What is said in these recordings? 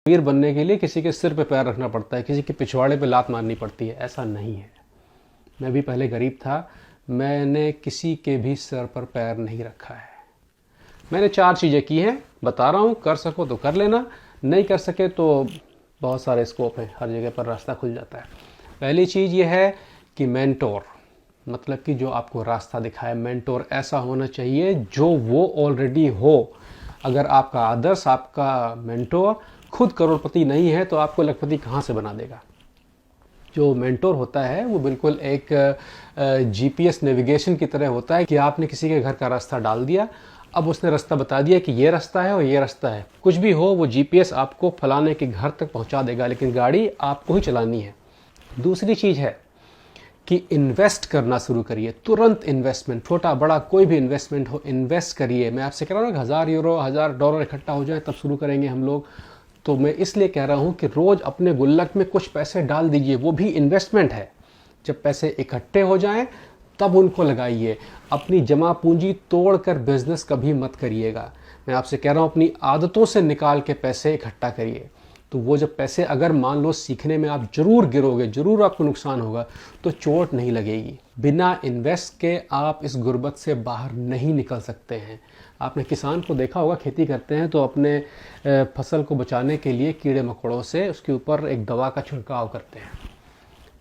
वीर बनने के लिए किसी के सिर पे पैर रखना पड़ता है, किसी के पिछवाड़े पे लात मारनी पड़ती है, ऐसा नहीं है। मैं भी पहले गरीब था, मैंने किसी के भी सर पर पैर नहीं रखा है। मैंने 4 चीज़ें की हैं, बता रहा हूँ, कर सको तो कर लेना, नहीं कर सके तो बहुत सारे स्कोप हैं, हर जगह पर रास्ता खुल जाता है। पहली चीज़ ये है कि मेंटोर, मतलब कि जो आपको रास्ता दिखाए। मेंटोर ऐसा होना चाहिए जो वो ऑलरेडी हो। अगर आपका आदर्श, आपका मेंटोर खुद करोड़पति नहीं है तो आपको लखपति कहाँ से बना देगा। जो मेंटोर होता है वो बिल्कुल एक जीपीएस नेविगेशन की तरह होता है कि आपने किसी के घर का रास्ता डाल दिया, अब उसने रास्ता बता दिया कि ये रास्ता है और ये रास्ता है। कुछ भी हो वो जीपीएस आपको फलाने के घर तक पहुंचा देगा, लेकिन गाड़ी आपको ही चलानी है। दूसरी चीज़ है कि इन्वेस्ट करना शुरू करिए, तुरंत इन्वेस्टमेंट, छोटा बड़ा कोई भी इन्वेस्टमेंट हो, इन्वेस्ट करिए। मैं आपसे कह रहा हूँ कि 1000 यूरो $1000 इकट्ठा हो जाए तब शुरू करेंगे हम लोग। तो मैं इसलिए कह रहा हूँ कि रोज़ अपने गुल्लक में कुछ पैसे डाल दीजिए, वो भी इन्वेस्टमेंट है। जब पैसे इकट्ठे हो जाएं तब उनको लगाइए। अपनी जमा पूंजी तोड़कर बिजनेस कभी मत करिएगा। मैं आपसे कह रहा हूँ अपनी आदतों से निकाल के पैसे इकट्ठा करिए। तो वो जब पैसे, अगर मान लो सीखने में आप जरूर गिरोगे, जरूर आपको नुकसान होगा, तो चोट नहीं लगेगी। बिना इन्वेस्ट के आप इस गुर्बत से बाहर नहीं निकल सकते हैं। आपने किसान को देखा होगा, खेती करते हैं तो अपने फसल को बचाने के लिए कीड़े मकोड़ों से उसके ऊपर एक दवा का छिड़काव करते हैं।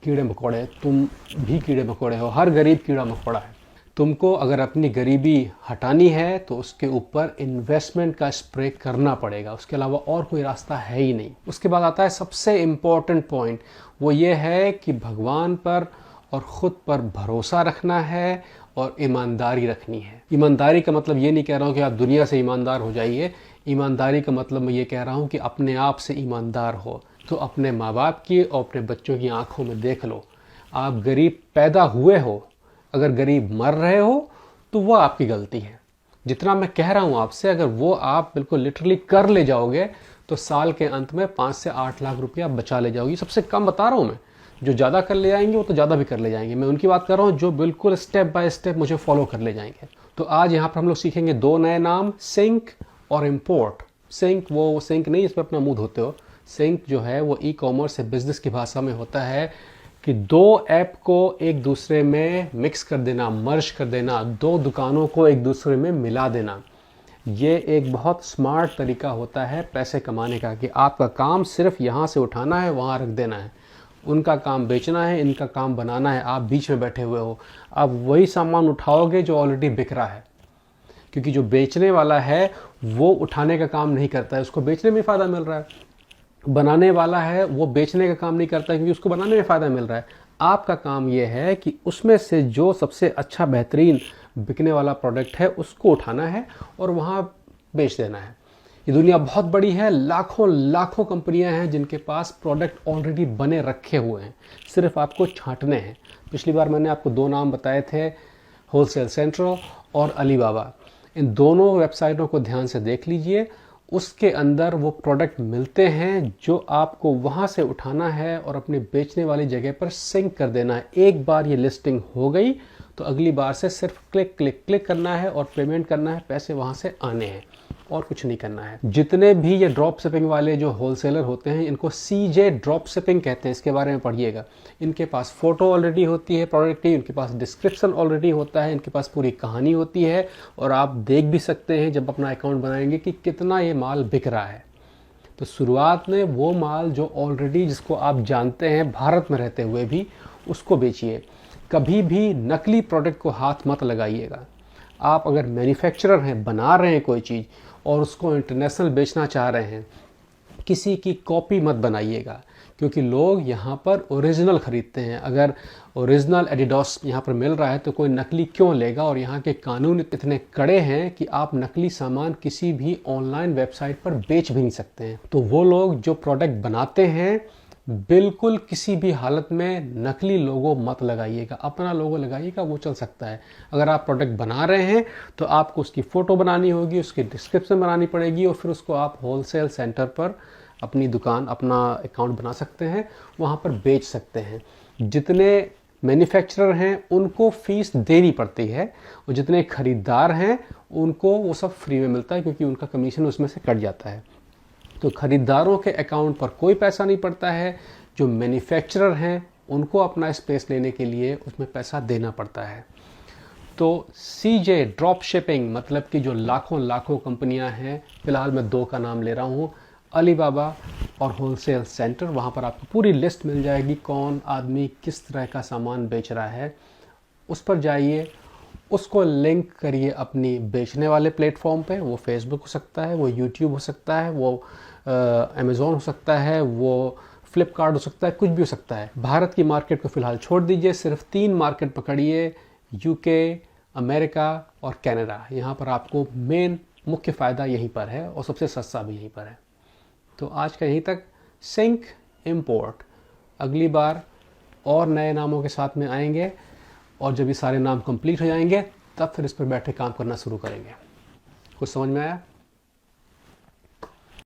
कीड़े मकोड़े, तुम भी कीड़े मकोड़े हो, हर गरीब कीड़ा मकोड़ा है। तुमको अगर अपनी गरीबी हटानी है तो उसके ऊपर इन्वेस्टमेंट का स्प्रे करना पड़ेगा, उसके अलावा और कोई रास्ता है ही नहीं। उसके बाद आता है सबसे इम्पोर्टेंट पॉइंट, वो ये है कि भगवान पर और ख़ुद पर भरोसा रखना है और ईमानदारी रखनी है। ईमानदारी का मतलब ये नहीं कह रहा हूँ कि आप दुनिया से ईमानदार हो जाइए। ईमानदारी का मतलब मैं ये कह रहा हूँ कि अपने आप से ईमानदार हो। तो अपने माँ बाप की और अपने बच्चों की आंखों में देख लो, आप गरीब पैदा हुए हो, अगर गरीब मर रहे हो तो वो आपकी गलती है। जितना मैं कह रहा हूँ आपसे, अगर वो आप बिल्कुल लिटरली कर ले जाओगे तो साल के अंत में 5 से 8 लाख रुपया बचा ले जाओगी। सबसे कम बता रहा हूँ मैं, जो ज़्यादा कर ले जाएंगे वो तो ज़्यादा भी कर ले जाएंगे। मैं उनकी बात कर रहा हूँ जो बिल्कुल स्टेप बाय स्टेप मुझे फॉलो कर ले जाएंगे। तो आज यहाँ पर हम लोग सीखेंगे 2 नए नाम, सिंक और इम्पोर्ट। सिंक, वो सिंक नहीं इसमें अपना मुंह धोते हो। सिंक जो है वो ई कॉमर्स से बिजनेस की भाषा में होता है कि 2 ऐप को एक दूसरे में मिक्स कर देना, मर्ज कर देना, 2 दुकानों को एक दूसरे में मिला देना। ये एक बहुत स्मार्ट तरीका होता है पैसे कमाने का, कि आपका काम सिर्फ यहाँ से उठाना है, वहाँ रख देना है। उनका काम बेचना है, इनका काम बनाना है, आप बीच में बैठे हुए हो। आप वही सामान उठाओगे जो ऑलरेडी बिक रहा है, क्योंकि जो बेचने वाला है वो उठाने का काम नहीं करता है, उसको बेचने में फ़ायदा मिल रहा है। बनाने वाला है वो बेचने का काम नहीं करता क्योंकि उसको बनाने में फ़ायदा मिल रहा है। आपका काम ये है कि उसमें से जो सबसे अच्छा बेहतरीन बिकने वाला प्रोडक्ट है उसको उठाना है और वहाँ बेच देना है। ये दुनिया बहुत बड़ी है, लाखों लाखों कंपनियां हैं जिनके पास प्रोडक्ट ऑलरेडी बने रखे हुए हैं, सिर्फ आपको छांटने हैं। पिछली बार मैंने आपको 2 नाम बताए थे, होलसेल सेंट्रल और अलीबाबा। इन दोनों वेबसाइटों को ध्यान से देख लीजिए। उसके अंदर वो प्रोडक्ट मिलते हैं जो आपको वहाँ से उठाना है और अपने बेचने वाली जगह पर सिंक कर देना है। एक बार ये लिस्टिंग हो गई तो अगली बार से सिर्फ क्लिक क्लिक क्लिक करना है और पेमेंट करना है, पैसे वहाँ से आने हैं और कुछ नहीं करना है। जितने भी ये ड्रॉप शिपिंग वाले जो होलसेलर होते हैं इनको सीजे ड्रॉप शिपिंग कहते हैं, इसके बारे में पढ़िएगा। इनके पास फ़ोटो ऑलरेडी होती है प्रोडक्ट की, इनके पास डिस्क्रिप्शन ऑलरेडी होता है, इनके पास पूरी कहानी होती है और आप देख भी सकते हैं जब अपना अकाउंट बनाएंगे कि कितना ये माल बिक रहा है। तो शुरुआत में वो माल जो ऑलरेडी, जिसको आप जानते हैं भारत में रहते हुए भी, उसको बेचिए। कभी भी नकली प्रोडक्ट को हाथ मत लगाइएगा। आप अगर मैन्युफैक्चरर हैं, बना रहे हैं कोई चीज़ और उसको इंटरनेशनल बेचना चाह रहे हैं, किसी की कॉपी मत बनाइएगा, क्योंकि लोग यहाँ पर ओरिजिनल ख़रीदते हैं। अगर ओरिजिनल एडिडास यहाँ पर मिल रहा है तो कोई नकली क्यों लेगा। और यहाँ के कानून इतने कड़े हैं कि आप नकली सामान किसी भी ऑनलाइन वेबसाइट पर बेच भी नहीं सकते हैं। तो वो लोग जो प्रोडक्ट बनाते हैं, बिल्कुल किसी भी हालत में नकली लोगो मत लगाइएगा, अपना लोगो लगाइएगा, वो चल सकता है। अगर आप प्रोडक्ट बना रहे हैं तो आपको उसकी फ़ोटो बनानी होगी, उसकी डिस्क्रिप्शन बनानी पड़ेगी और फिर उसको आप होलसेल सेंटर पर अपनी दुकान, अपना अकाउंट बना सकते हैं, वहाँ पर बेच सकते हैं। जितने मैन्युफैक्चरर हैं उनको फ़ीस देनी पड़ती है और जितने ख़रीदार हैं उनको वो सब फ्री में मिलता है, क्योंकि उनका कमीशन उसमें से कट जाता है। तो ख़रीदारों के अकाउंट पर कोई पैसा नहीं पड़ता है, जो मैन्युफैक्चरर हैं उनको अपना स्पेस लेने के लिए उसमें पैसा देना पड़ता है। तो CJ ड्रॉप शिपिंग मतलब कि जो लाखों लाखों कंपनियां हैं, फ़िलहाल मैं 2 का नाम ले रहा हूँ, अलीबाबा और होलसेल सेंटर। वहाँ पर आपको पूरी लिस्ट मिल जाएगी कौन आदमी किस तरह का सामान बेच रहा है। उस पर जाइए, उसको लिंक करिए अपनी बेचने वाले प्लेटफॉर्म पे। वो फेसबुक हो सकता है, वो यूट्यूब हो सकता है, वो अमेज़ॉन हो सकता है, वो फ्लिपकार्ट हो सकता है, कुछ भी हो सकता है। भारत की मार्केट को फ़िलहाल छोड़ दीजिए, सिर्फ 3 मार्केट पकड़िए, यूके, अमेरिका और कनाडा। यहाँ पर आपको मेन मुख्य फ़ायदा यहीं पर है और सबसे सस्ता भी यहीं पर है। तो आज का यहीं तक। सिंक इम्पोर्ट अगली बार और नए नामों के साथ में आएंगे, और जब ये सारे नाम कंप्लीट हो जाएंगे तब फिर इस पर बैठे काम करना शुरू करेंगे। कुछ समझ में आया?